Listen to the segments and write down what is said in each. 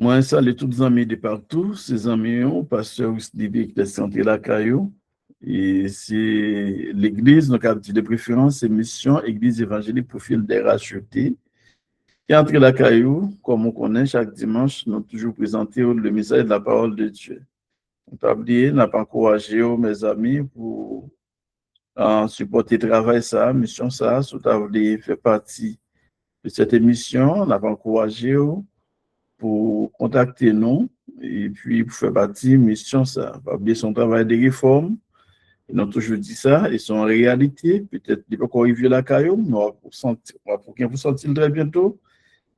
Moi, salue tous les amis de partout, ces amis, pasteur Wisdibi qui est centré la Caillou. Et c'est l'église, donc, a dit de préférence, c'est mission Église évangélique profil des rachetés. Qui entre la Caillou, comme on connaît, chaque dimanche, nous toujours présenter le message de la parole de Dieu. On pas oublier, n'a pas encouragé mes amis pour supporter le travail, ça, mission ça, si vous avez fait partie de cette émission, on n'a pas encouragé pour contacter nous et puis pour faire partie de mission ça. Pas oublier son travail de réforme. Ils ont toujours dit ça, et sont en réalité, peut-être depuis qu'on arrive à la caillou, mais on va vous sentir très bientôt.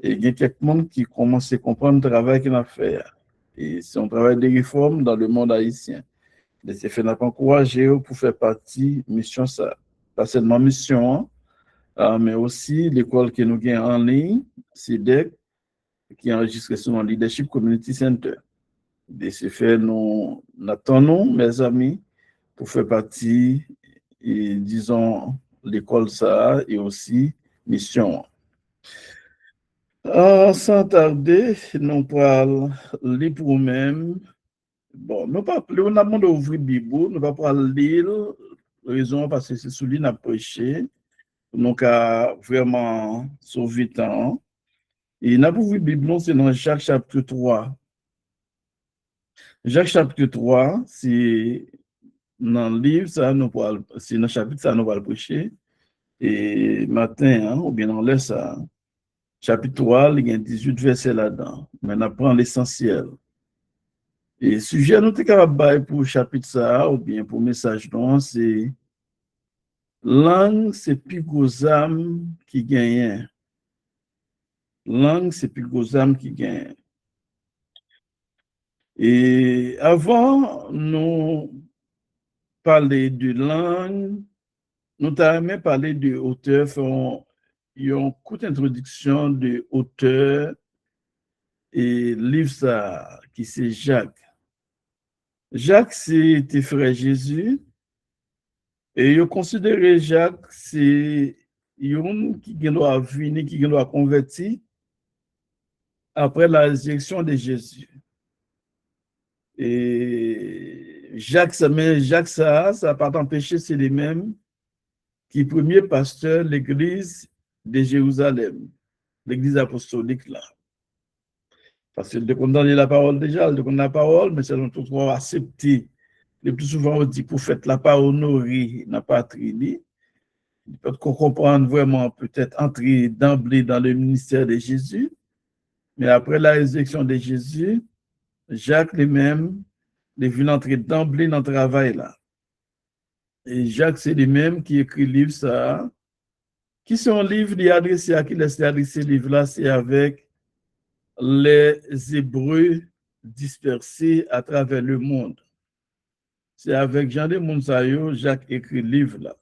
Et il y a quelqu'un qui commence à comprendre le travail qu'il a fait. Et c'est un travail de réforme dans le monde haïtien. Et c'est fait encourager pour faire partie de mission ça. Pas seulement mission, mais aussi l'école que nous avons en ligne, CEDEC, qui enregistre sur le Leadership Community Center. De ce fait, nous attendons, mes amis, pour faire partie, et, disons, l'école ça et aussi mission. Sans tarder, nous parlons lire pour nous-mêmes. Bon, nous pas on a demandé d'ouvrir la Bible, nous pas pour lire, raison parce que c'est celui qui a prêché, donc vraiment sauver temps. Et nous avons ouvert la Bible, c'est dans Jacques chapitre 3. Jacques chapitre 3, c'est dans le livre, ça, c'est dans le chapitre, ça, nous allons prêcher. Et matin, ou bien dans l'air, ça, chapitre 3, il y a 18 versets là-dedans. Mais on apprend l'essentiel. Et sujet, nous sommes capables pour le chapitre, ça, ou bien pour le message, non, c'est langue, c'est plus gros âme qui gagne. Langue, c'est plus gros âme qui gagne. Et avant, nous parler de langue, nous avons parlé de auteur, il y a une courte introduction de auteur et livre ça, qui c'est Jacques. Jacques, c'était frère Jésus, et il considérait Jacques, c'est un qui doit venir, qui doit convertir après la résurrection de Jésus. Et Jacques, ça n'a pas empêché, c'est les mêmes qui premier pasteur de l'église de Jérusalem, l'église apostolique là. Parce que de condamner la parole déjà, de condamner la parole, mais c'est notre droit accepté. Le plus souvent, on dit pour faire la part honorée, n'a pas traîné. Peut-être qu'on comprend vraiment, peut-être entrer d'emblée dans le ministère de Jésus, mais après la résurrection de Jésus, Jacques lui-même, il est venu entrer d'emblée dans le travail là. Et Jacques, c'est lui-même qui écrit le livre ça, qui sont un livre qui est adressé à qui laisse adresser le livre là, c'est avec les Hébreux dispersés à travers le monde. C'est avec Jean de Mounsayo, Jacques écrit le livre là.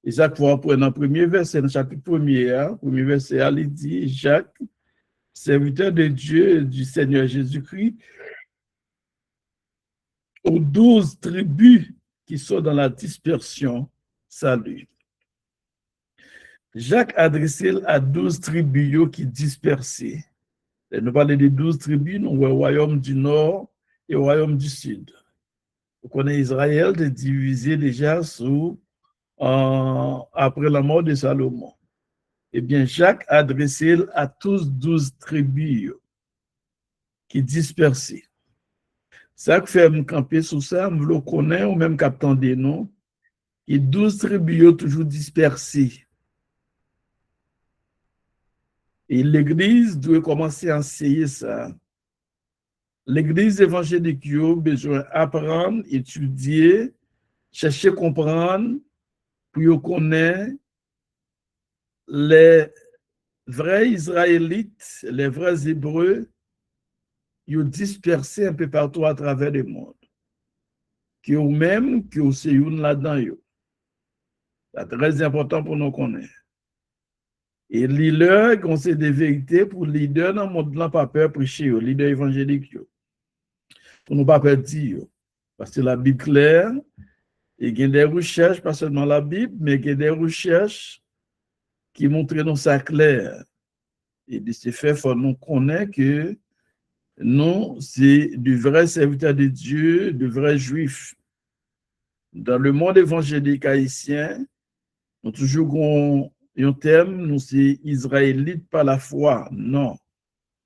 Et Jacques va prendre dans le premier verset, dans le chapitre 1er, premier verset, il dit Jacques, serviteur de Dieu et du Seigneur Jésus-Christ, aux 12 tribus qui sont dans la dispersion, salut. Jacques adressé à 12 tribus qui dispersées. Nous parlons des 12 tribus, nous avons le royaume du Nord et le royaume du Sud. Vous connaissez Israël de divisé déjà après la mort de Salomon. Eh bien, Jacques a adressé à tous 12 tribus qui dispersées. Ça qui fait me camper sur ça, je le connais, ou même captant des noms, et 12 tribus toujours dispersées. Et l'Église doit commencer à enseigner ça. L'Église évangélique a besoin d'apprendre, étudier, chercher à comprendre, pour connaître les vrais Israélites, les vrais Hébreux, ils ont dispersé un peu partout à travers le monde. Qui ont même, qui ont aussi une là-dedans. C'est très important pour nous connaître. Et leader, qu'on sait des vérités pour leader dans le monde, là, pas peur prêcher, leader évangélique. Pour nous pas peur dire. Parce que la Bible claire, et il y a des recherches, pas seulement la Bible, mais il y a des recherches qui montrent nous ça clair. Et de ce fait, il faut nous connaître que Nous, c'est de vrais serviteurs de Dieu, de vrais juifs. Dans le monde évangélique haïtien, nous toujours un terme, nous c'est israélite par la foi, non.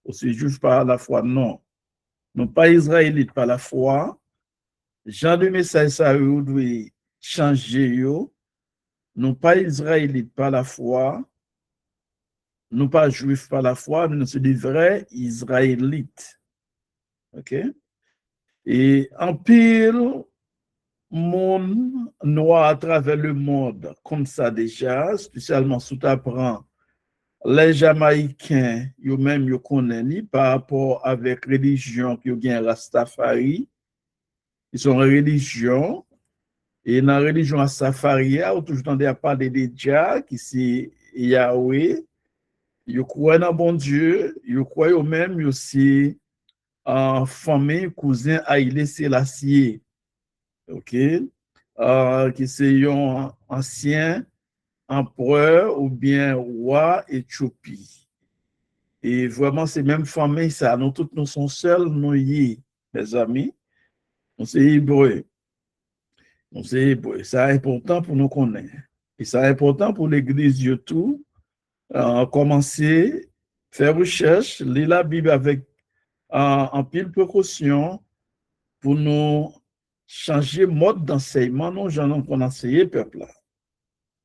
Ou c'est juif par la foi, non. Non pas israélite par la foi. Jean de message ça doit changer yo. Non pas israélite par la foi. Non pas juif par la foi, mais nous sommes des vrais israélites. OK? Et en pile monde noir à travers le monde comme ça déjà, spécialement sous t'apprend les Jamaïcains, eux-mêmes, ils connaissent par rapport avec religion qui ont Rastafari. Ils sont en religion. Et dans la religion Rastafari, on toujours tendé à parler de Jah, qui c'est Yahweh. Ils croient dans bon Dieu. Ils croient eux-mêmes aussi en famille, cousin Haïlé Sélassié. OK? Qui c'est un ancien empereur ou bien roi Éthiopie. Et vraiment, c'est même famille, ça. Nous tous, nous sommes seuls, nous y, mes amis. Nous sommes hébreux. Nous sommes hébreux. C'est important pour nous connaître. Et c'est important pour l'Église de tout. Commencer, faire recherche, lire la Bible avec en pile précaution pour nous changer mode d'enseignement. Nous, j'en ai enseigné peuple là.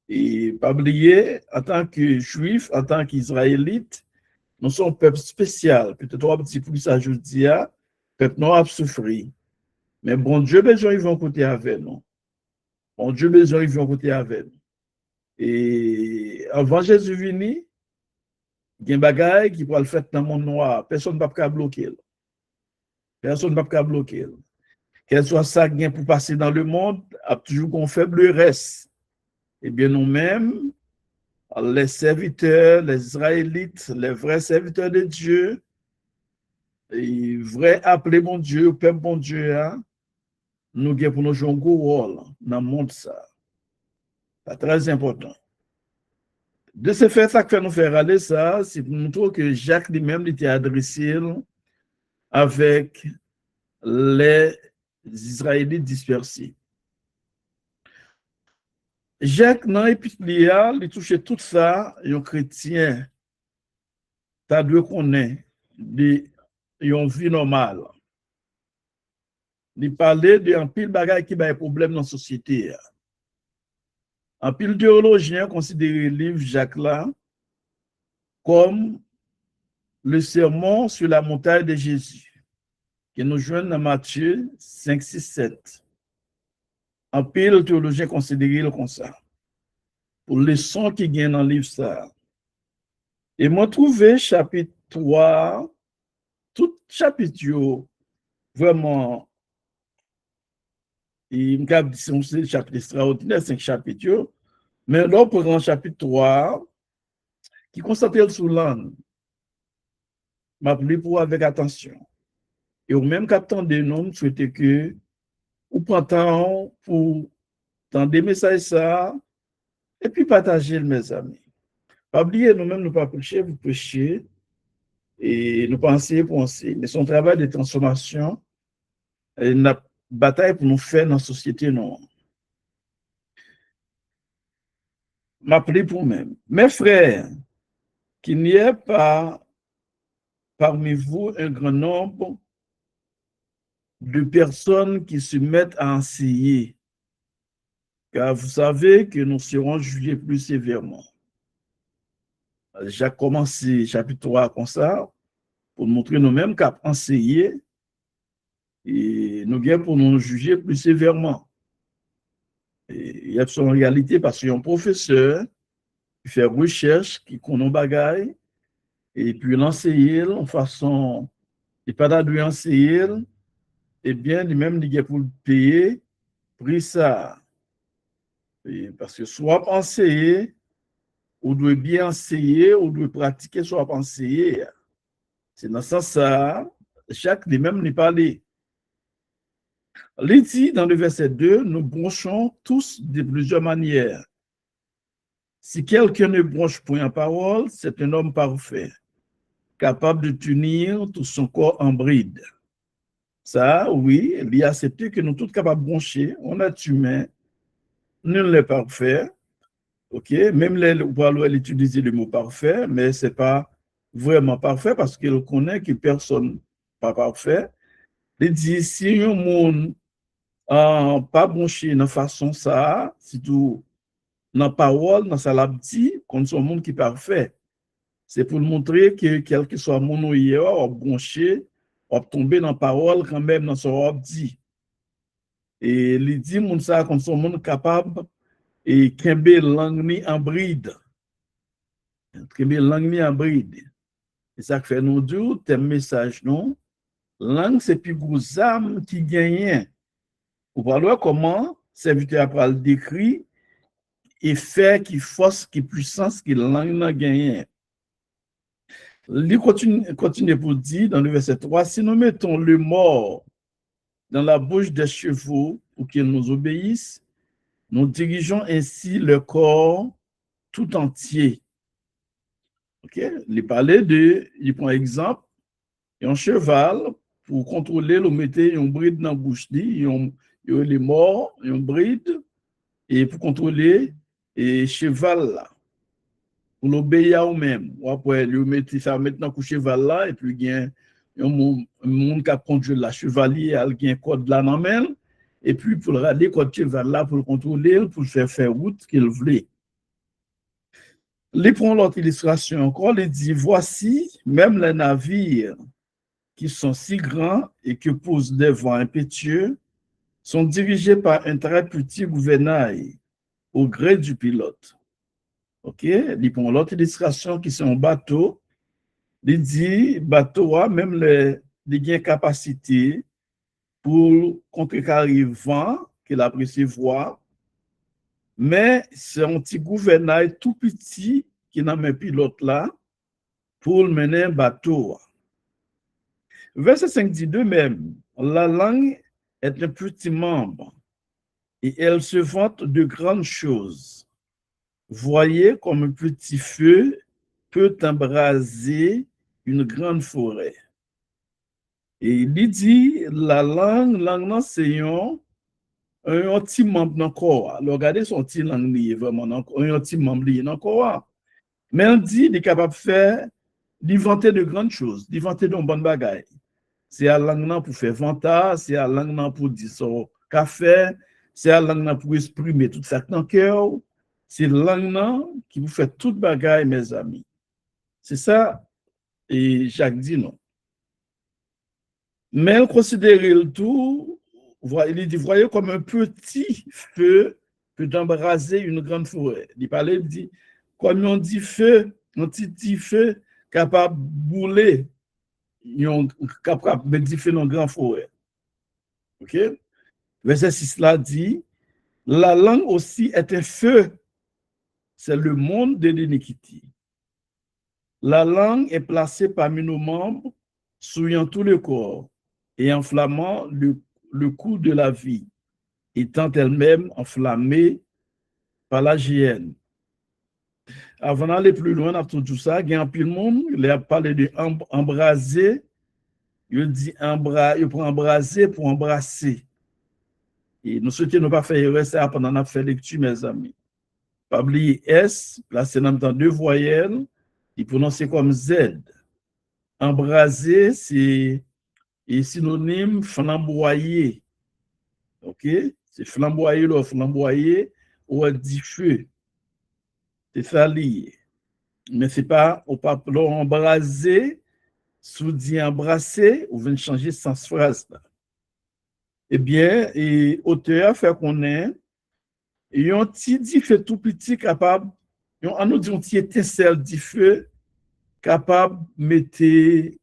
Et pas oublier, en tant que juif, en tant qu'israélite, nous sommes un peuple spécial. Peut-être un petit peu ça, je dis, peuple noir a souffert. Mais bon Dieu, besoin, ils vont côté avec nous. Bon Dieu, besoin, ils vont côté avec nous. Et avant Jésus venu, il y a un bagage qui peut le faire dans le monde noir. Personne ne peut pas bloquer. Personne ne peut pas bloquer. Quel soit ça qui pour passer dans le monde, a toujours qu'on faible reste. Eh bien, nous-mêmes, les serviteurs, les Israélites, les vrais serviteurs de Dieu, les vrais appelés bon Dieu, le peuple bon Dieu, hein, nous avons pour nous jouer un gros rôle dans le monde. Ça. C'est très important. De ce fait, ça que nous faire aller, ça, c'est pour nous montrer que Jacques lui-même était adressé avec les Israélites dispersés. Jacques, dans l'épître, il touchait tout ça, et un chrétien, ça doit connaître une vie normale. Il parlait d'un pile bagage qui a des problèmes dans la société. Un pile théologien considère le livre Jacques là comme le sermon sur la montagne de Jésus, qui nous joint dans Matthieu 5, 6, 7. Un pile théologien considère comme ça. Pour les sons qui gagnent dans le livre ça. Et moi, trouvé chapitre 3, tout chapitre, vraiment, il me dit c'est un chapitre extraordinaire, 5 chapitres, mais là, pour un chapitre 3, qui concentre sur l'âne, m'a pris pour avec attention. Et au même captant des noms, souhaiter que, ou prend temps pour tendre des messages ça, et puis partager, mes amis. Pas oublier, nous-mêmes, nous pas prêcher, vous prêcher, et nous penser pour penser. Mais son travail de transformation, une bataille pour nous faire dans la société, non. M'appeler pour même. Mes frères, qu'il n'y ait pas parmi vous un grand nombre de personnes qui se mettent à enseigner, car vous savez que nous serons jugés plus sévèrement. J'ai commencé chapitre 3 comme ça, pour montrer nous-mêmes qu'à enseigner, et nous gagnons pour nous juger plus sévèrement. Et il y a en réalité parce qu'il y a un professeur qui fait recherche, qui connaît un bagage, et puis l'enseigner en façon, il pas d'adouer enseigner, et bien, lui-même, il a pour le payer, prix ça. Et parce que soit enseigner, ou doit bien enseigner, ou doit pratiquer, soit enseigner. C'est dans ce sens, chaque lui-même n'est pas allé. Il dit dans le verset 2, nous bronchons tous de plusieurs manières. Si quelqu'un ne bronche point en parole, c'est un homme parfait, capable de tenir tout son corps en bride. Ça, oui, il y a accepté que nous tous capables de broncher, on est humain, nul n'est parfait, ok? Même les parlons, elle utilise le mot parfait, mais c'est pas vraiment parfait parce qu'il connaît que personne pas parfait. Il dit, si un monde pas bronché de façon ça, si tout dans la parole, dans sa labdi, qu'on soit un monde qui est parfait. C'est pour montrer que quel que soit mon nom hier, on bronché, on tomber dans la parole quand même dans son abdi. Et il dit, mon ça, qu'on soit monde capable et kembe langue ni en bride. Kembe langue ni en bride. Et ça fait nous dire, tes messages, non? Langue, c'est plus gros âme qui gagne. Vous voyez comment serviteur après le décrit, effet qui force, qui puissance, qui langue n'a gagné. Il continue pour dire dans le verset 3, si nous mettons le mort dans la bouche des chevaux pour qu'ils nous obéissent, nous dirigeons ainsi le corps tout entier. Ok? Il prend exemple, un cheval, pour contrôler, le mettez un bride dans la bouche, il est mort, un bride, et pour contrôler, et cheval là. Pour l'obéir au même. Ou après, le mettre ça maintenant pour cheval là, et puis il y a un monde qui a conduit la chevalier, il y a un code là dans main, et puis pour le râler, code cheval là, pour le contrôler, pour le faire route qu'il voulait. Il prend l'autre illustration encore, il dit, voici, même les navires qui sont si grands et que poussent des vents impétueux, sont dirigés par un très petit gouvernail au gré du pilote. Ok, il prend l'autre illustration qui sont un bateau. Il dit, bateau a même les capacités pour contrecarrer le vent qu'il apprécie voir, mais c'est un petit gouvernail tout petit qui n'a même pilote là pour mener un bateau. Verset 5 dit de même, la langue est un petit membre et elle se vante de grandes choses. Voyez comme un petit feu peut embraser une grande forêt. Et il dit, la langue, c'est un petit membre dans le corps. Alors, regardez son petit langue, vraiment, un petit membre dans le corps. Mais on dit, il est capable de faire, d'inventer de grandes choses, d'inventer de bonnes bagailles. C'est la langue pour faire venta, c'est la langue pour dire son café, c'est la langue pour exprimer tout ça dans le cœur. C'est la langue qui vous fait toute bagaille, mes amis. C'est ça, et Jacques dit non. Mais on considère le tout, il dit, voyez comme un petit feu peut embraser une grande forêt. Il parlait, il dit, comme on dit feu, un petit feu capable de brûler, capable de mettre feu dans une grande forêt. Ok? Verset 6 là dit, la langue aussi est un feu, c'est le monde de l'iniquité. La langue est placée parmi nos membres, souillant tout le corps et enflammant le cours de la vie, étant elle-même enflammée par la hyène. Avant d'aller plus loin dans tout ça, il y a un pile monde, il a parlé de embraser, il dit il prend embraser pour embrasser. Et nous souhaitons ne pas faire erreur ça pendant la fait lecture, mes amis. Pas oublier S, placé dans deux voyelles, il prononce comme Z. Embraser, c'est synonyme flamboyer. Ok? C'est flamboyer ou du feu. C'est ça lié. Mais c'est pas, on pas embraser, sous dit embrasser, ou venir changer sens phrase. Eh bien, et auteur fait qu'on est, et un petit dit feu tout petit capable, on nous dit un petit étincelle du feu capable de mettre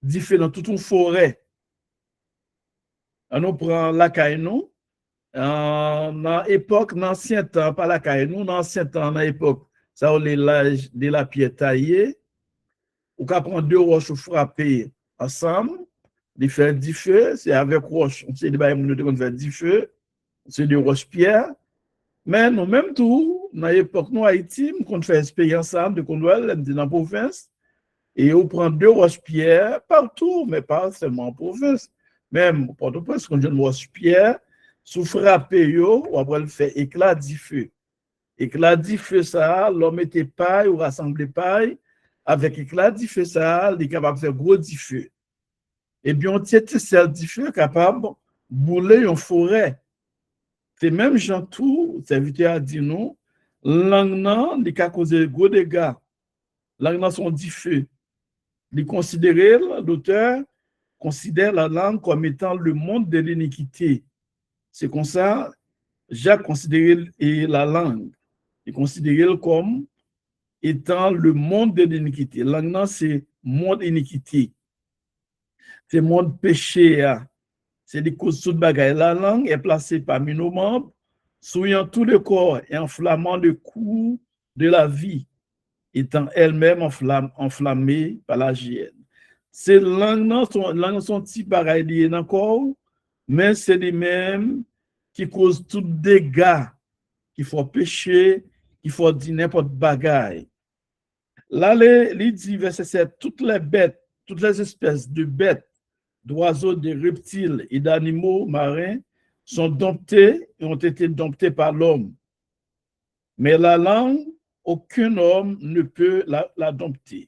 du feu dans toute une forêt. On prend la caïnou, dans l'époque, dans l'ancien temps, pas la caïnou, dans l'ancien temps, dans l'époque, ça on est l'âge de la pierre taillée, ou qu'on prend deux roches frappées ensemble, de faire du feu, c'est avec roche, on sait des bails de faire du feu, c'est des roches pierre, mais nous même tout, dans l'époque, nous Haïti, on fait expérience de conduire dans la province, Et on prend 2 roches-pierres partout, mais pas seulement en province. Même Port-au-Prince, quand on a une roche-pierre, sous frappé, yo, on va le faire éclat du feu. Éclat du feu, ça, l'homme était paille ou rassemblé paille. Avec éclat du feu, ça, il est capable de faire gros du feu. Et bien, on tient celle du feu capable de bouler une forêt. C'est même Jean tout, serviteur a dit non, langue nan, il a causé gros dégâts. Langue nan sont du feu. L'auteur considère la langue comme étant le monde de l'iniquité. C'est comme ça, Jacques considérait la langue. Il considérait comme étant le monde de l'iniquité. La langue, c'est monde iniquité. C'est monde péché. C'est des causes de bagaille. La langue est placée parmi nos membres, souillant tout le corps et enflammant le cours de la vie, étant elle-même enflammée par la hyène. Ces langues sont si pareilles liées dans le corps, mais c'est les mêmes qui causent tout dégâts, qui font pécher, qui font dire n'importe bagaille. Là, il dit, verset 7, toutes les bêtes, toutes les espèces de bêtes, d'oiseaux, de reptiles et d'animaux marins sont domptés et ont été domptés par l'homme. Mais la langue, aucun homme ne peut la dompter.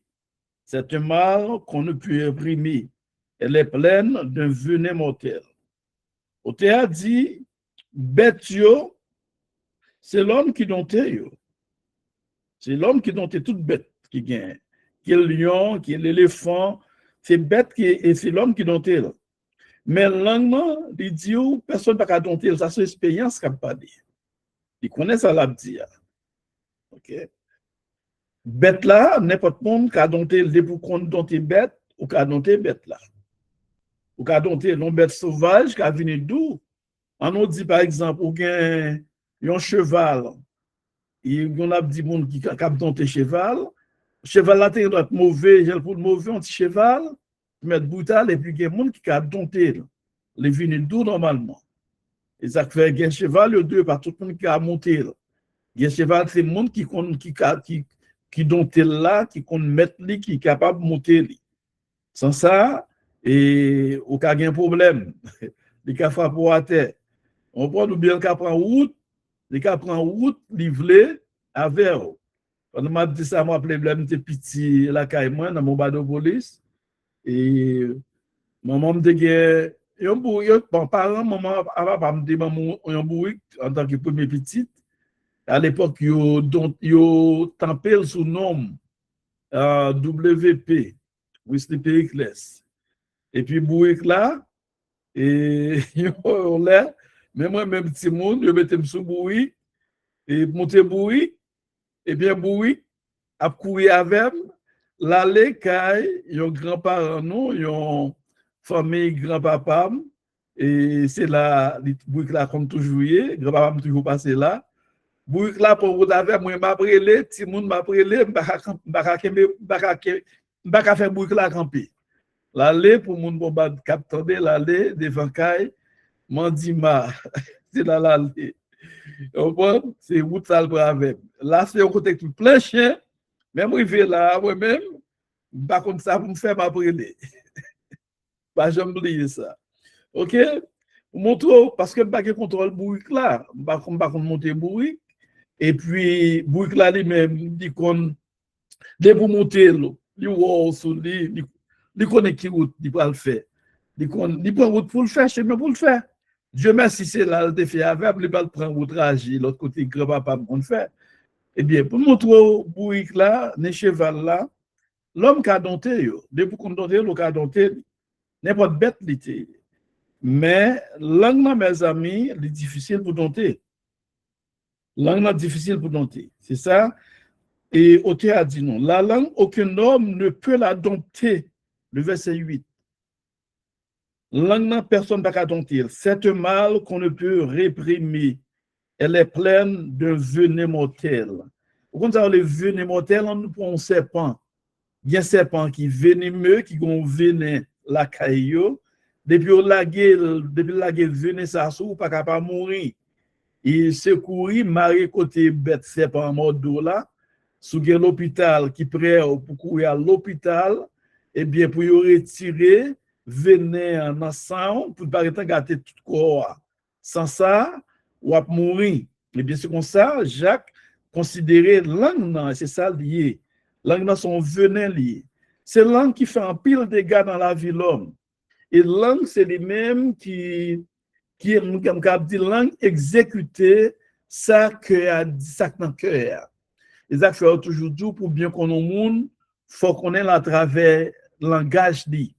C'est un mal qu'on ne peut réprimer. Elle est pleine d'un venin mortel. Auteur dit, bête yo, c'est l'homme qui dompte yo. C'est l'homme qui dompte toute bête qui gagne. Qui est le lion, qui est l'éléphant, c'est bête et c'est l'homme qui dompte là. Mais langue, il dit, personne ne peut dompter, ça c'est l'expérience qu'il n'a pas dit. Il connaît ça l'a dit. OK. Bête là, n'importe monde qui a dompté, pour qu'on dompte bête, ou qui a dompté bête là. Ou qui a dompté une bête sauvage qui a venu d'où. On dit par exemple, ou bien un cheval, on a dit monde qui a dompté cheval. Cheval là, il doit être mauvais, j'ai pour mauvais, un petit cheval, mettre brutal, et puis il y a des gens qui a dompté. Les venu d'où normalement. Et ça fait un cheval, le deux, par tout le monde qui a monté. Un cheval, c'est le monde qui dompte là, qui compte mettre lui, qui est capable de monter. Sans ça, et au cas un problème, les cas frappent à terre. On prend ou bien le cas prend route, les cas prend route, livré à vers. Quand on m'a dit ça, moi, problème, j'étais petit, la caille, moi, dans mon bateau de police. Et maman me dit, bon, parents, maman, papa me dit, maman, un bruit en tant que premier petit. À l'époque, yo tempé sous nom WP, Wesley Pericles. Et puis, Bouik là, et yo là, mais moi, même petit monde, je mettais sous Bouik, et monter Bouik, et bien Bouik, a couru avec, l'aller, caille, yon grand-parent, non, yon famille grand-papa, et c'est là, Bouik là, comme toujours, grand-papa toujours passé là. Bouik là pour vous avez moi m'a brûlé, ti moun m'a brûlé, m'baka faire bouik là camper. L'aller pour moun bon bad captonder l'aller devant caille mandima. C'est là l'aller. On c'est route ça le avec. Là c'est un côté tout plein chien, même rivé là moi même pas comme ça pour me faire m'a brûlé. Pas jamais oublier ça. OK? Montre parce que pas de contrôle bouik là, pas monter bouik. Et puis, Bouik là lui-même, il connaît, pour monter, il connaît qui route, il va le faire. Il prend route pour le faire, chemin pour le faire. Dieu merci, c'est là, il fait avec, il va le prendre route trajet, l'autre côté, grand-papa, pour le faire. Eh bien, pour montrer Bouik là, les cheval là, l'homme qui a dompté, depuis qu'on dompté, l'homme qui a dompté, n'importe bête, l'été. Mais, langue, mes amis, c'est difficile pour dompter. Langue difficile pour dompter. C'est ça. Et auteur a dit non. La langue, aucun homme ne peut la dompter. Le verset 8. Langue, personne ne peut la dompter. C'est un mal qu'on ne peut réprimer. Elle est pleine de venin mortel. Quand on a le venin mortel, on prend un serpent. Il y a un serpent qui est venimeux, qui a un venin la caillou. Depuis la guerre, venin ça, ou pas capable de mourir. Il secourit, maré côté bête serpent mort là, sous l'hôpital qui prêt pour courir à l'hôpital, eh bien, pour y retirer, venir en sang, pour ne pas gâter tout le corps. Sans ça, on va mourir. Et bien, c'est comme ça, Jacques considérait langue, c'est ça lié. Langue sont venin lié. C'est langue qui fait un pile de dégâts dans la vie de l'homme. Et langue, c'est les mêmes qui dit langue exécutée, ça que a dit ça dans le cœur. Les acteurs toujours dit pour bien qu'on ait monde, faut qu'on ait à travers le langage dit.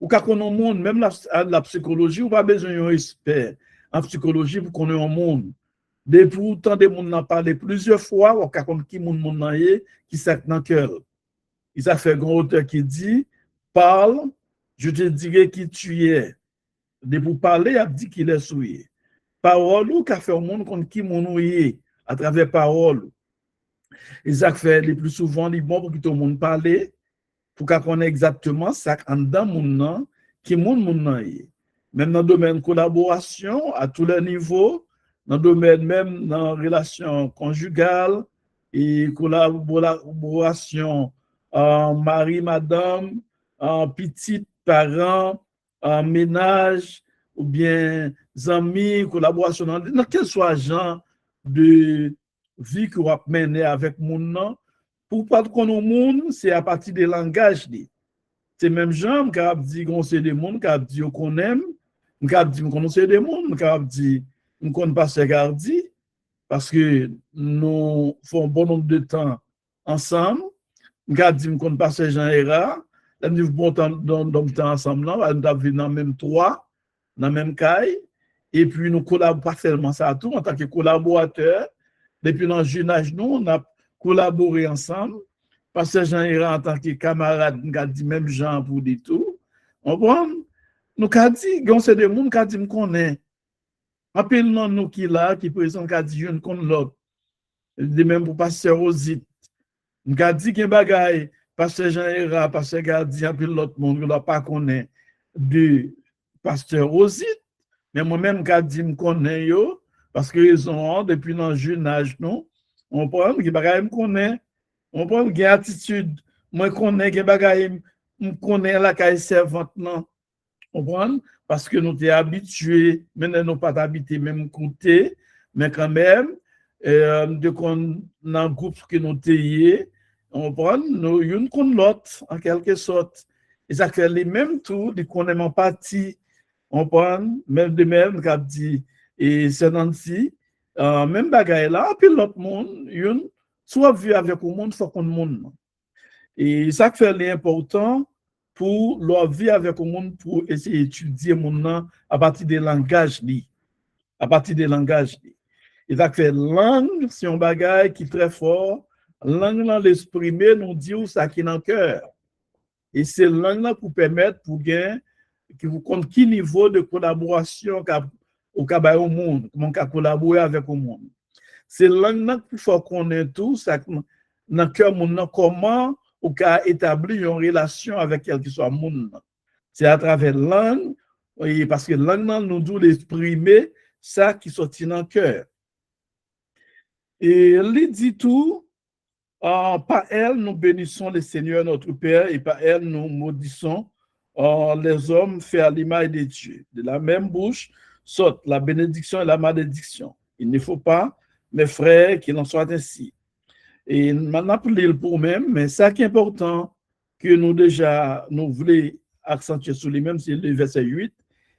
Ou quand on ait monde, même la psychologie, on pas besoin d'un expert en psychologie pour qu'on ait un monde. Depuis autant de monde n'en parlé plusieurs fois, ou quand qui monde qui s'est dans le cœur. Il a fait un grand auteur qui dit, parle, je te dirai qui tu es. De pour parler, il a dit qu'il est souillé. Parole ou qu'a fait au monde contre qui mon est à travers parole. Isaac fait le plus souvent les bons pour que tout le monde parle, pour qu'on connaisse exactement ça en dans mon qui mon est. Même dans le domaine de collaboration à tous les niveaux, dans le domaine même dans la relation conjugale et collaboration mari, madame, petits parents, ménage ou bien amis, collaboration dans quel soit genre de vie que vous menez avec mon pour pas qu'on au monde, c'est à partir des langages. C'est même gens qui dit qu'on sait des mondes, qui dit qu'on aime, qui dit qu'on sait des mondes, qui dit qu'on pas se garder parce que nous faisons bon nombre de temps ensemble. Qui dit qu'on pas se gens era, nous vivons bon temps ensemble, nous vivons dans même trois, dans même caille et puis nous collaborons pas seulement ça tout en tant que collaborateurs. Depuis dans le jeune âge, nous, on a collaboré ensemble. Parce que Jean Ira, en tant que camarade, nous avons dit même Jean pour dire tout. On prend, nous avons dit, on sait des gens qui ont dit, qu'on est. Appelons nous qui là, qui présente, qui a dit, je ne connais l'autre. De même pour Pasteur Rosite. Nous avons dit qu'il y a des bagailles, Pasteur Jean Ira, Pasteur Gardi, appelle l'autre monde, nous ne pas connaître de Pasteur Rosite. Mais moi-même, je dis, je connais yo. Parce qu'ils ont, depuis dans le jeune âge, nous, on prend des bagages me connaît, on prend des attitudes, moi connais des bagages me connaît la caille servante non, on prend parce que nous sommes habitués, maintenant nous pas habitués même côté, mais quand même de qu'on dans un groupe que nous sommes, on prend nous une contre l'autre en quelque sorte, et ça fait les mêmes tout, les connaît en partie, on prend même de même qu'a dit. Et c'est ainsi, même bagaille là, puis l'autre monde, soit vu avec le monde, soit contre le monde. Et ça fait l'important pour leur vie avec le monde, pour essayer d'étudier le monde à partir des langages. À partir des langages. Et ça fait langue, c'est un bagaille qui est très fort. Langue dans l'exprimer, nous dit où ça qui est dans le cœur. Et c'est langue là pour permettre, pour gagner, que vous comptez quel niveau de collaboration au cas au monde, comment collaborer avec le monde. C'est là qu'il faut qu'on ait tout, ça, dans le cœur monde, comment on peut établir une relation avec quel que soit le monde. C'est à travers la langue, parce que la langue nous doit exprimer ça qui sortit dans le cœur. Et il dit tout, par elle, nous bénissons le Seigneur notre Père, et par elle, nous maudissons les hommes faits à l'image de Dieu. De la même bouche, sortent la bénédiction et la malédiction. Il ne faut pas, mes frères, qu'il en soit ainsi. Et maintenant, pour lire pour même, mais ça qui est important, que nous voulons accentuer sur les mêmes, c'est le verset 8,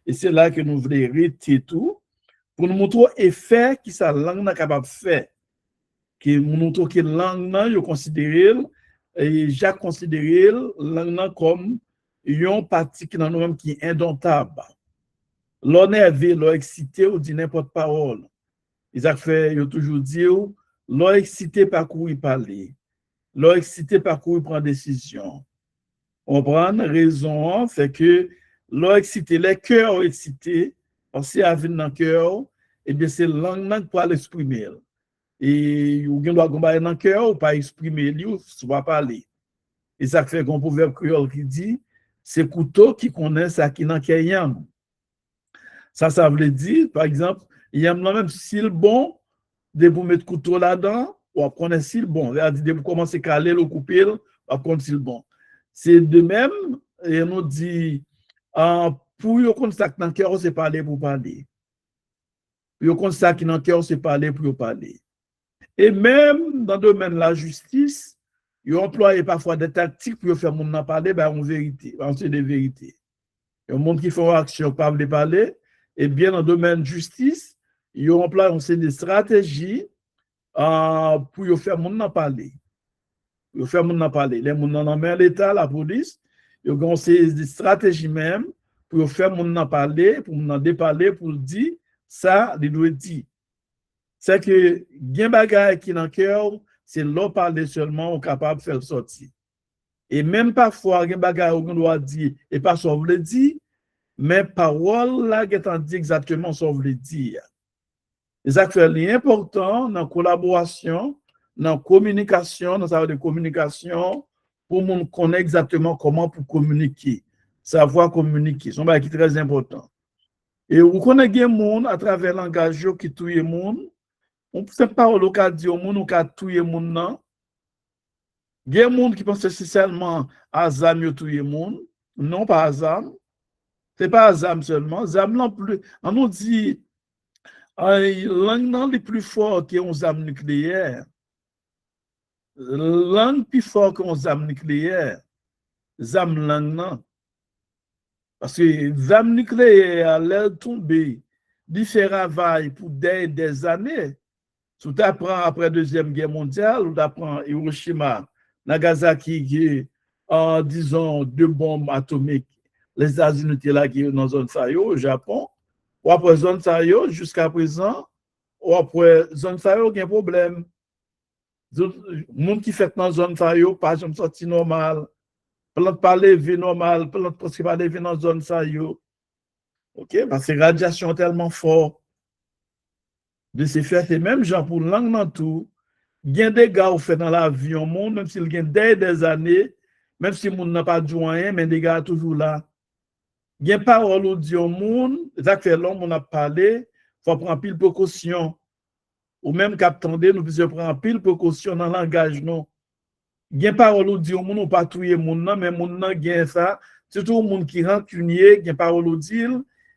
et c'est là que nous voulons retirer tout, pour nous montrer l'effet que sa langue est capable de faire. Que nous montrons que la langue, je considère, et j'ai considéré la langue comme une partie qui est indomptable. L'on énervé, l'on excité ou dit n'importe parole. Isaac fait, il a toujours dit, l'on excité par quoi il parler, l'on excité par quoi il prend décision. On prend raison, fait que l'on excité, les cœurs excités, parce qu'il y a dans le cœur, et bien c'est la langue pour l'exprimer. Et on doit gombailler dans le cœur, ou pas exprimer, ou pas parler. Isaac fait un proverbe créole qui dit, c'est couteau qui connaît ça qui n'a qu'un. Ça veut dire, par exemple, il y a même s'il bon, de vous mettre couteau là-dedans, on connaît si bon. C'est-à-dire, pour commencer à caler, le couper, on connaît si bon. C'est de même, et on dit, pour yon constat dans le cœur, c'est parler pour parler. Yon constat qui dans le cœur, c'est parler pour parler. Et même dans le domaine de la justice, yon emploie parfois des tactiques pour faire mon parler, ben en vérité, c'est des vérités. Il y a un monde qui fait une action pas de parler, et bien dans le domaine de justice, ils emploient des stratégies pour faire mon parler. Pour faire mon parler. Les gens dans l'État, la police, ils ont des stratégies même pour faire mon parler, pour mon déparler, pour dire ça, ils doivent dire. C'est que, il y a des bagages qui dans le cœur, c'est l'on parler seulement, on est capable de faire sortir. Et même parfois, il y a des bagages qu'on doit dire, et pas ça, on veut dire, mais parole là, qui est dit exactement ce qu'on veut dire. C'est important dans la collaboration, dans la communication, dans la communication, pour qu'on connaisse exactement comment pour communiquer, savoir communiquer. C'est un qui est très important. Et vous connaissez des gens à travers le langage qui touille les gens. On ne peut pas dire aux gens qui touille les gens. Il y a des gens qui pensent seulement à Zam qui touille les gens. Non, pas à Zam. Ce n'est pas à Zam seulement. Zam non plus. On nous dit, l'un des plus forts qui est un Zam nucléaire. L'un plus fort que un Zam nucléaire. Zam langue non. Parce que Zam nucléaire a l'air tomber, différents vailles pour des années. Si tu apprends après la Deuxième Guerre mondiale, ou tu apprends Hiroshima, Nagasaki, en disons, 2 bombes atomiques, les États-Unis étaient là qui sont dans la zone Sayo, au Japon, ou après la zone Sayo, jusqu'à présent, ou après la zone Sayo, il y a un problème. Les gens qui fait dans la zone Sayo, pas jamais sorti normal. Plante pas lever normal, plante presque pas lever dans la zone Sayo. OK? Parce que la radiation est tellement forte. De ces faits, et même gens pour langue dans tout, il y a des gars qui fait dans la vie au monde, même s'il y a des années, même si le monde n'a pas de rien, mais des gars toujours là. Il y a parole ou dit au monde, ça fait longtemps on a parlé, il faut prendre pile précaution. Ou même qu'attendez, nous puissions prendre pile précaution dans le langage, non. Il y a parole ou dit au monde, on pas tuer le monde, mais le monde n'a pas ça. Surtout le monde qui rancunier, il y a parole ou dit,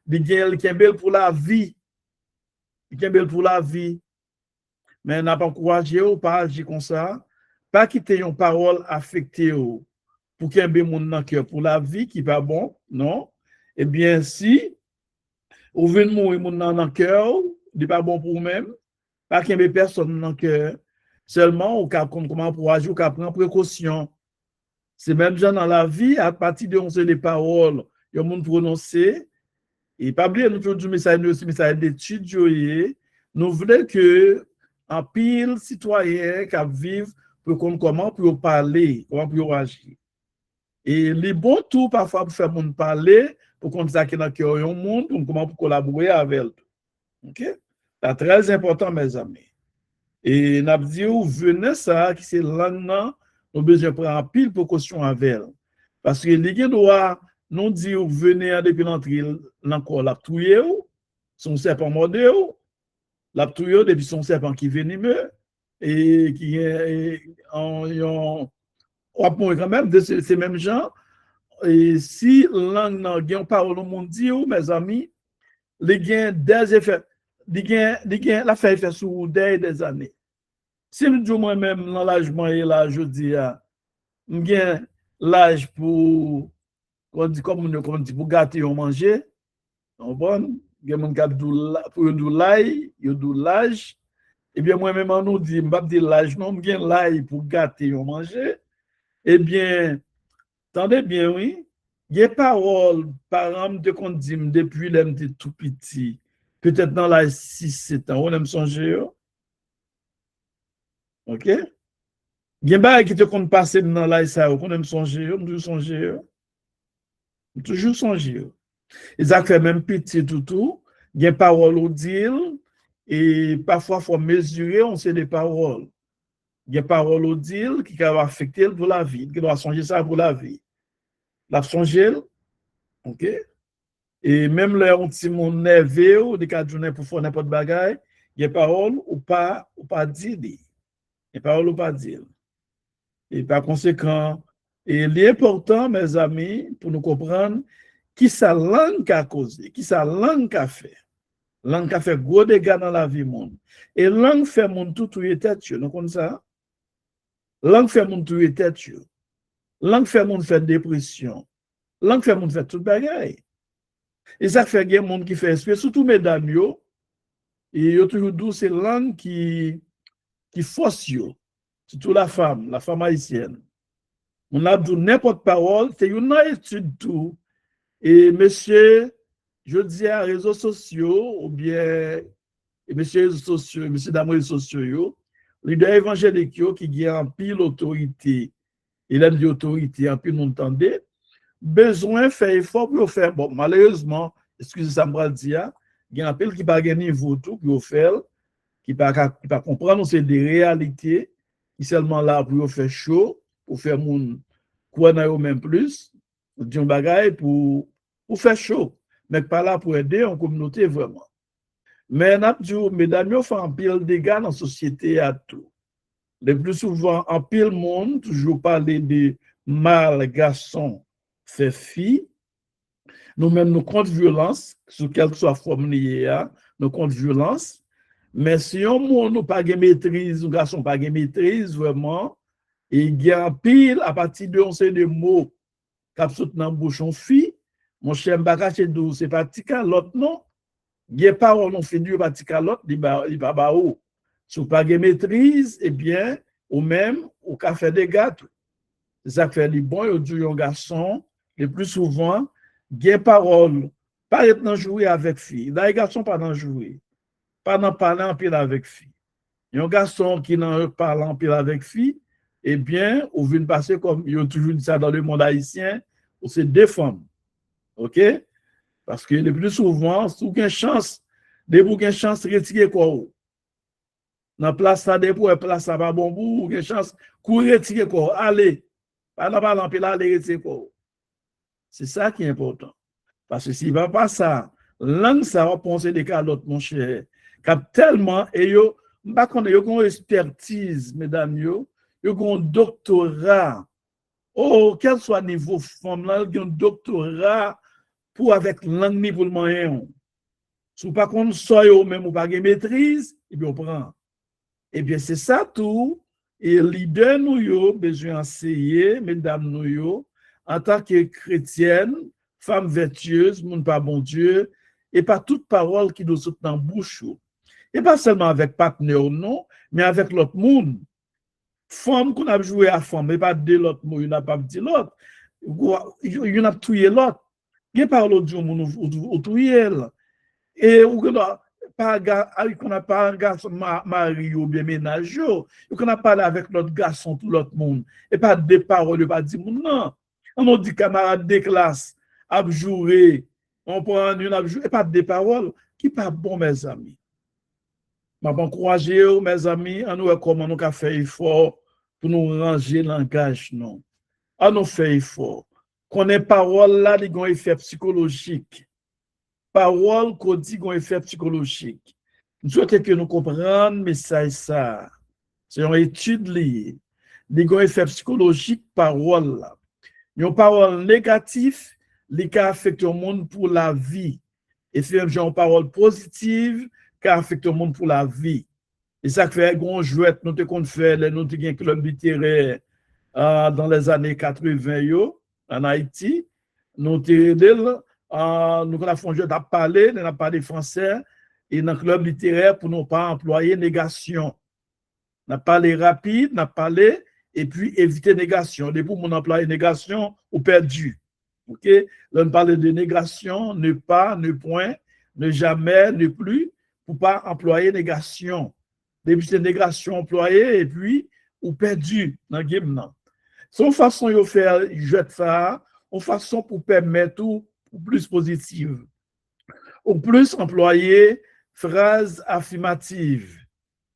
il y a quelqu'un belle pour la vie. Il est belle pour la vie. Mais n'a pas encouragé ou pas agir comme ça. Pas quitter une parole affectée pour qu'il y ait un monde dans le cœur pour la vie qui n'est pas bon, non. Eh bien, si vous venez mourir dans le cœur, il n'est pas bon pour vous-même. Pas qu'il y ait personne dans le cœur. Seulement, on peut comment pour agir, on peut prendre précaution. C'est même gens dans la vie, à partir de 11 les paroles, il y a un monde prononcé. Et pas oublier, nous faisons du message d'études, nous voulons que un pile citoyen qui vivent pour comment pour parler, comment pour agir. Et les bons tours parfois pour faire monde parler, pour qu'on sache qu'il y a un monde, pour comment pour collaborer avec eux. OK? C'est très important, mes amis. Et nous avons dit, venez ça, qui c'est langue, nous avons besoin de prendre pile précaution avec elle. Parce que les gens doivent nous dire, venez depuis l'entrée, encore la touye, son serpent mordé, la touye depuis son serpent qui venimeux, et qui est quand même de ces mêmes gens. Et si langue n'a pas parole au monde, mes amis, les gains des effets, les gains la fait effet sur des années. Si nous disons moi-même dans l'âge moyen là, je dis, j'ai l'âge pour comme on dit pour gâter ou manger, on bon, il y a mon cap pour du l'ail, il y a du l'âge. Eh bien moi-même on nous dit, m'pas dire l'âge non, j'ai l'ail pour gâter ou manger. Eh bien, attendez bien oui, il y a parole par exemple de qu'on dit depuis l'âme de tout petit, peut-être dans l'âge 6-7 ans, on aime songer. OK? Il y a des qui te compte passer dans l'âge ça, on aime songer, on toujours songer. Toujours songer. Et ça fait même petit tout, il y a parole au dire, et parfois il faut mesurer, on sait les paroles. Il y a parole au dire qui va affecter pour la vie, qui doit songer ça pour la vie. La songer, OK? Et même là, on dit mon nerveux, ou des cas de journée pour faire n'importe bagaille, il y a parole ou pas dire. Et parole ou pas dire. Et par conséquent, il est important, mes amis, pour nous comprendre qui sa langue a causé, qui sa langue a fait. Langue a fait gros dégâts dans la vie monde. Et langue fait mon tout tête, nous comme ça. Langue fait mon tout tête. Langue fait mon fait dépression. Langue fait mon fait tout bagaille. Et ça fait qu'il y a des gens qui fait esprit, surtout mesdames, et yo toujours dit c'est langue qui force yo. Surtout la femme haïtienne. On a dit n'importe parole, c'est une étude tout. Et monsieur, je dis à réseaux sociaux, ou bien, et monsieur réseaux sociaux, monsieur dans réseaux sociaux, leader évangélique qui a en pile autorité, il a une autorité, en pile n'entendez, besoin faire effort pour faire. Bon, malheureusement, excusez ça me dire, il y a un pile qui pas gagner niveau tout, qui faire, qui pas comprendre, c'est des réalités, qui seulement là pour faire chaud, pour faire mon quoi n'a même plus, pour dire bagaille pour faire chaud, mais pas là pour aider en communauté vraiment. Mais mesdames, on fait un pile de dégâts dans la société à tout. Le plus souvent, en pile monde, toujours parler de mal, garçon, fait fille. Nous-mêmes, nous contre violence, sous quelque soit forme liée, nous contre violence. Mais si on n'a pas de maîtrise, un garçon pas de maîtrise, vraiment, et il y a un pile à partir de on sait des mots qui sont dans le bouchon fille, mon cher Mbakache Dou, c'est pas tika l'autre non. Il y a pas on fait du pas tika l'autre, il va ba ou. Si pas de maîtrise, eh bien, ou même, au café des gâteaux. C'est ça qui fait les bons, il y a un garçon, le plus souvent, il y a parole, pas être jouer avec fille. Là, les garçons pas dans jouer. Pas dans parler en pile avec fille. Il y a un garçon qui n'en parle en pile avec fille, eh bien, on vient passer comme, ils ont toujours dit ça dans le monde haïtien, on se défend. OK? Parce que le plus souvent, si vous avez une chance, dès que vous avez une chance, retirer quoi? Dans place ça, dès que place ça pas bon bout, vous avez une chance, courir retirer quoi? Allez. Pas dans parler en pile, allez retirer quoi? C'est ça qui est important. Parce que s'il ne va pas ça, langue, ça va penser des cas d'autres, mon cher. Cap tellement, et yo, pas qu'on a une expertise, mesdames, yo un doctorat. Oh, quel soit le niveau femme, là, un doctorat pour avec langue niveau de moyen. Si vous pas qu'on soit yo même ou pas de maîtrise, et bien on prend. Et bien c'est ça tout. Et leader nous yo besoin enseigner, mesdames nous yo, en tant que chrétienne, femme vertueuse, monde pas bon Dieu, et pas toute parole qui nous saute dans la bouche. Et pas seulement avec partenaire, non, mais avec l'autre monde. Femme qu'on a joué à femme, mais pas de l'autre mot, il n'a pas dit l'autre. Il n'a pas tué l'autre. Il parle l'autre jour, ou tué. Et on n'a pas un garçon mari ou bien ménage, on a parlé avec l'autre garçon, tout l'autre monde. Et pas de paroles, pas dire non. On dit camarade de classe, abjoué, on prend une abjoué, et pas de paroles, qui pas bon, mes amis. Je m'encourage, mes amis, à nous comment nous avons fait effort pour nous ranger langage, non. À nous faire effort. Qu'on ait parole là, ils ont un effet psychologique. Parole qu'on dit ont un effet psychologique. Je souhaite que nous comprenions, mais ça. C'est une étude liée. Ils ont un effet psychologique, parole là. Une parole négative, qui affecte le monde pour la vie. Et c'est une parole positive, qui affecte le monde pour la vie. Et ça fait qu'on jouet, nous avons fait, nous avons un club littéraire dans les années 80 en Haïti. Nous avons fait un jeu nous avons parlé français, et dans le club littéraire pour ne pas employer négation. Nous avons parlé rapide, nous avons parlé, et puis éviter négation. Depuis mon employé négation, ou perdu. OK? Là, on parle de négation, ne pas, ne point, ne jamais, ne plus, pour ne pas employer négation. Depuis c'est négation employée, et puis, ou perdu dans le game. Son façon de faire, jette ça, une façon pour permettre tout plus positive. Ou plus employer phrase affirmative.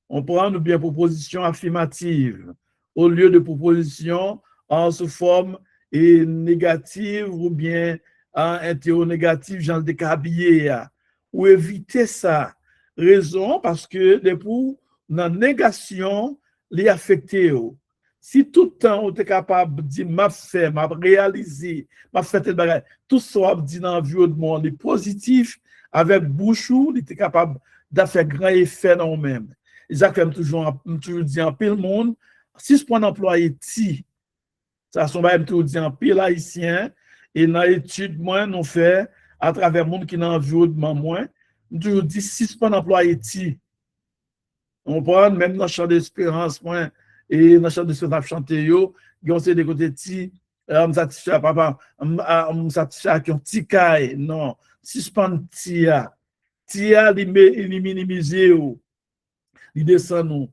On prend bien proposition affirmative au lieu de proposition en sous forme négative ou bien en interrogative, genre de cabillé. Ou éviter ça. Raison parce que depuis dans négation, les affecter. Si tout le temps, on est capable de dire, m'a fait, m'a réalisé, m'a fait tel bagage, tout ça, dit dans l'environnement, les positifs, avec bouchou, il était capable de faire grand effet dans nous-mêmes. Jacques aime toujours dit en pile monde, si ce point d'employé ti, ça son même toujours dit en pile haïtien, et dans l'étude, moi, nous fait, à travers le monde qui est dans l'environnement, moi, toujours dit, si ce point d'employé ti, on prend même dans le champ d'espérance, moi, et dans le champ d'espérance, chanter yo, on sait des côtés ti, on satisfait papa, on satisfait avec un petit caille, non, suspend tia, il minimise yo, il descend nous.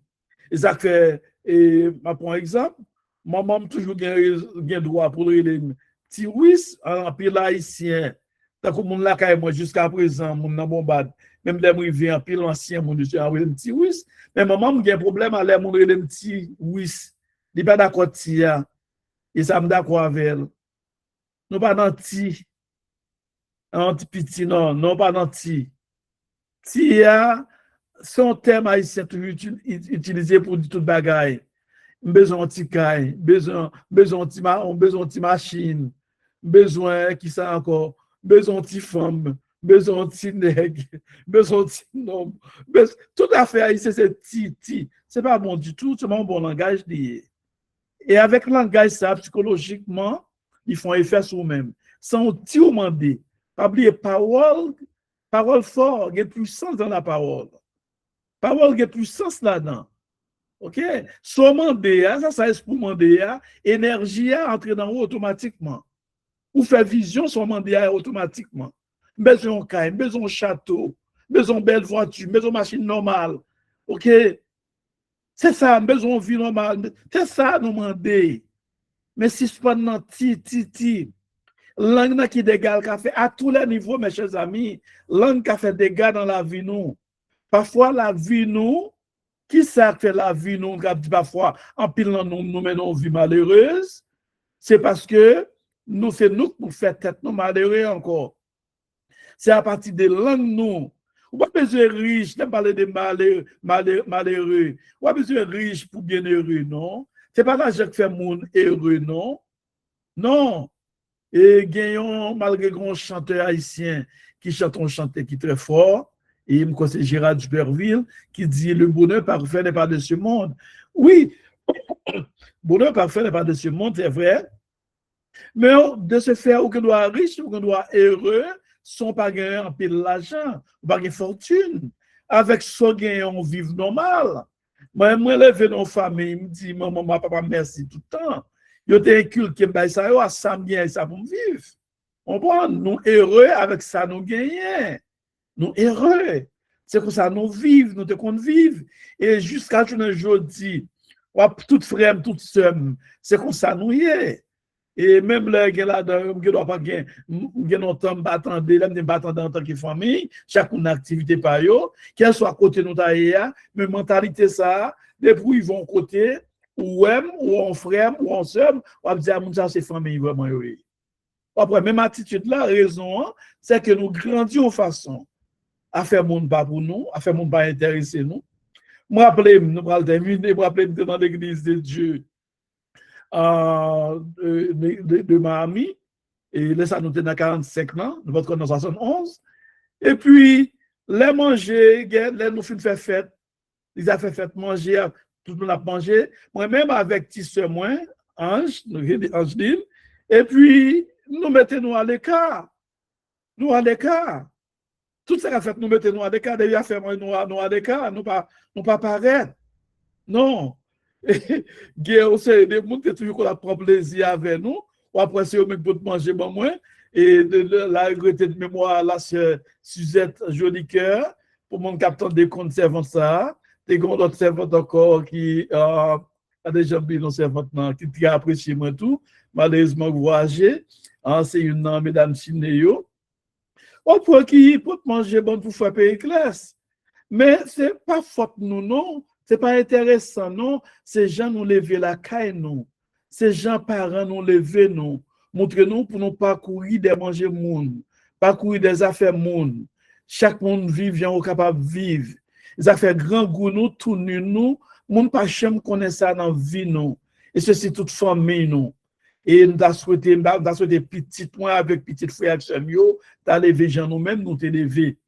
Et ça fait, et ma prends exemple, maman toujours gain droit pour les petits wis en pile haïtien. Tant que mon la caille moi jusqu'à présent, mon nan bombade, même les moi vient en pile ancien mon je a petit wis, mais maman a un problème à l'air mon les petits wis. Il pas d'accord tia. Et ça me d'accord avec elle. Non pas dans ti. Un petit non, non pas dans ti. Tia son terme haïtien toujours utilisé pour dire tout bagaille. Besoin de caille, besoin de machine, besoin qui ça encore, besoin de femme, besoin de nègre, besoin de homme. Tout à fait haïtien c'est ti. C'est pas bon du tout, c'est un bon langage lié. Et avec le langage ça psychologiquement, ils font effet sur eux-mêmes. Sans ti ou mandé. Pas oublier parole fort, il y a puissance dans la parole. Parole, il y a puissance là-dedans. OK? So mandé, ça c'est pour mandé, énergie entre dans automatiquement. Ou faire vision, so mandé automatiquement. Besoin de caille, besoin de château, besoin de belle voiture, besoin de machine normale. OK? C'est ça, besoin de vie normale. C'est ça, nous mandé. Mais si c'est pas dans langue qui dégage, qui fait à tous les niveaux, mes chers amis, langue qui fait dégâts dans la vie, nous. Parfois, la vie, nous, qui ça fait la vie, nous, parfois, en pilant nous menons une vie malheureuse, c'est parce que nous, c'est nous qui faisons tête nous malheureux encore. C'est à partir des langues, nous. Ou pas besoin de riche, de parler de malheureux. Ou pas besoin de riche pour bien heureux, non. C'est pas l'argent qui fait monde heureux, non. Non. Et gagnons, malgré grand chanteur haïtien qui chante un chanteur qui est très fort, et il me conseille Gérard Duberville, qui dit le bonheur parfait n'est pas de ce monde. Oui, bonheur parfait n'est pas de ce monde, c'est vrai. Mais de se faire ou qu'on doit riche, ou qu'on doit heureux, sont pas gagner un peu l'argent, pas gagner fortune. Avec ce gain, on vit normal. Moi, je lève dans la famille, me dit, maman, papa, merci tout le temps. Il y a un culte qui me dit ça, ça me bien, ça pour me vivre. On prend, nous heureux avec ça, nous gagnons. Nous heureux. C'est comme ça, nous vivons, nous te compte vivre. Et jusqu'à ce jour, dit, tout frère, tout sœur, c'est comme ça, nous y est. Et même là, il y a là-dedans, il doit pas gagner, il y a longtemps, battendre, en tant que famille, chacune activité par eux, qu'elle soit à côté de nous d'ailleurs, mais mentalité ça, depuis ils vont côté, ou en frère, ou en soeur, on va dire, ça c'est famille vraiment, oui. Après, même attitude là, raison, c'est que nous grandissons en façon à faire monde pas pour nous, à faire monde pas intéresser nous. Moi, rappelez, nous allons terminer, moi, rappelez, dans l'église de Dieu, de Miami, et là, ça nous était dans 45 ans, nous sommes dans 71. Et puis, les manger, les nous faire fête, ils ont fait fête manger, tout le monde a mangé. Moi-même, avec Tisseur, moi, Ange Lille, et puis, nous mettons à l'écart. Nous à l'écart. Tout ça a fait, nous mettons à l'écart, déjà fait nous à l'écart, nous pas paraître. Non. C'est des gens qui toujours qu'on prend plaisir avec nous, ou après c'est eux même pour manger bon moins, et la regrettée de mémoire, la sœur Suzette Jolicoeur, pour mon capitaine des comptes servantes ça, des grands autres servantes encore qui a déjà bien nos servantes qui a apprécié moi tout, malheureusement voyager, c'est une mesdames Chinéo, ou pour qui pour manger bon pour faire payer classe. Mais c'est pas faute nous non. C'est pas intéressant, non. Ces gens nous lever la caille, non. Ces gens parents nous lever, non. Montrez-nous pour nous parcourir des manger monde, parcourir des affaires monde. Chaque monde vivant capable de vivre. Les affaires grand goût nous, tout nous, Moun pas cham connaît ça dans vie nous. Et ceci toute famille nous. Et nous avons souhaité petit moi avec petite frère yo, t'as levé Jean nous-mêmes, nous t'es levé.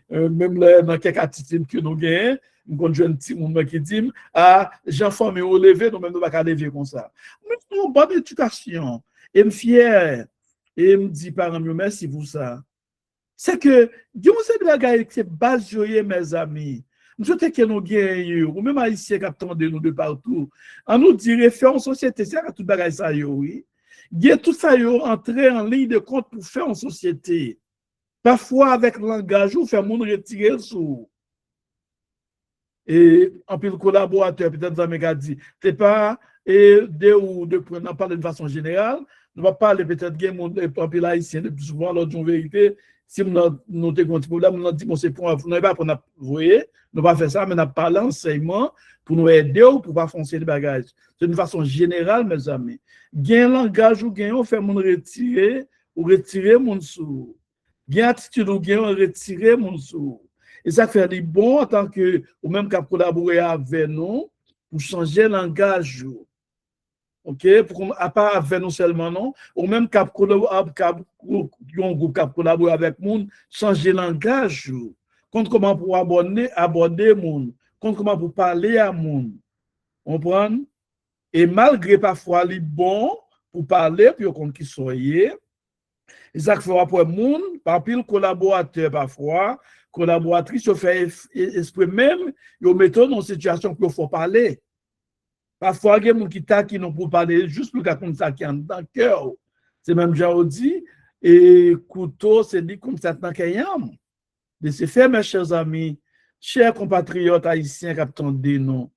Même là, dans quelques attitudes que nous gagnons, nous avons un petit monde qui dit, ah, Jean famille au levé, nous-mêmes nous pas lever comme ça. Nous avons une bonne éducation. Et je suis fier. Et je me dis, parents, merci pour ça. C'est que, Dieu sait de la gueule, c'est base, mes amis. Nous sommes que nous gagnons, ou même haïtiens qui attendent nous de partout. On nous dirait, faire en société, c'est tout bagage ça, oui. Il y a tout ça, entrer en ligne de compte pour faire en société. Parfois, avec le langage, on fait mon retirer le sous. Et en plus, le collaborateur, peut-être, ça m'a dit, c'est pas, et de parler de façon générale, nous va parler peut-être de en plus haïtien, de plus souvent, l'autre vérité. Si nous avons un petit problème, nous avons dit, bon, c'est pour nous, pas pour nous, vous voyez, nous ne pas faire ça, mais nous parlé enseignement pour nous aider ou pour pas foncer les bagages. C'est une façon générale, mes amis. Gain langage ou gain, on fait mon retirer mon sou. Gain attitude ou gain, on retirer mon sou. Et ça fait les bon en tant que, ou même qu'à collaborer avec nous, pour changer le langage. OK, pour à part avec nous seulement non, ou même cap collaborer avec monde, changer langage, contre comment pour aborder monde, contre comment pour parler à monde. Comprendre? Et malgré parfois les bons pour parler puis qu'on qui soyez, ça fera pour monde, par pile collaborateur parfois, collaboratrice fait esprit même, yo mettent dans situation qu'il faut parler. Parfois, il y a des gens qui n'ont pas parlé juste pour qu'on ça qui est dans le cœur. C'est même déjà dit, et couteau, c'est dit comme ça dans le cœur. De ce fait, mes chers amis, chers compatriotes haïtiens qui attendent nous,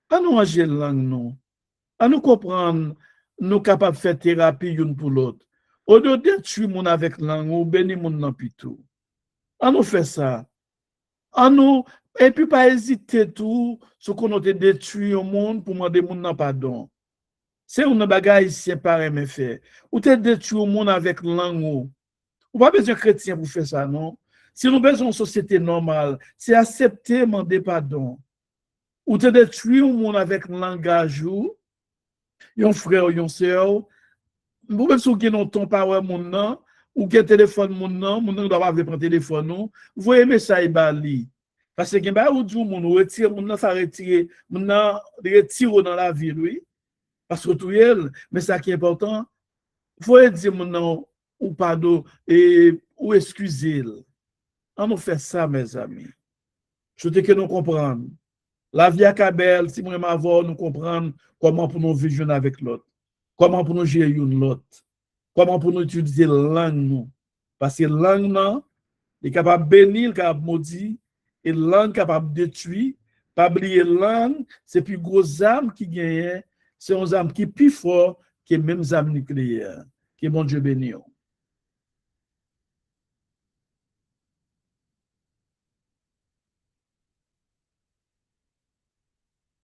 à nous manger la langue, nous, à nous comprendre, nous capables de faire thérapie l'une pour l'autre. Au lieu de détruire mon avec la langue, ou bénir mon dans tout. À nous faire ça. À nous, et puis pas hésiter tout, ce qu'on a détruit au monde pour demander mon pardon. C'est une bagaille ici, pareil, mais fait. Ou t'es détruit au monde avec langue. Ou pas besoin de chrétien pour faire ça, non? Si nous besoin d'une société normale, c'est accepter, demander pardon. Ou t'es détruit au monde avec langage, yon frère, yon sœur, ou même si vous avez ton parole, mon nom, ou que téléphone, mon nom doit pas prendre téléphone, non? Vous voyez, mais ça est bali. Parce que bah ou du moun retire moun ça retire dans la ville oui parce que tout mais ça qui est important faut dire moun ou pardon et ou excuser. On nous fait ça mes amis. Je veux que nous comprendre. La vie est belle si moi m'avoir nous comprendre comment pour nous vivre avec l'autre. Comment pour nous gérer l'autre. Comment pour nous utiliser la langue nous parce que la langue est capable de bénir, capable de maudire. Et langue capable de détruire, pas oublier langue, c'est plus gros armes qui gagnent, c'est une arme qui est plus fort que même armes nucléaires. Que bon Dieu bénisse.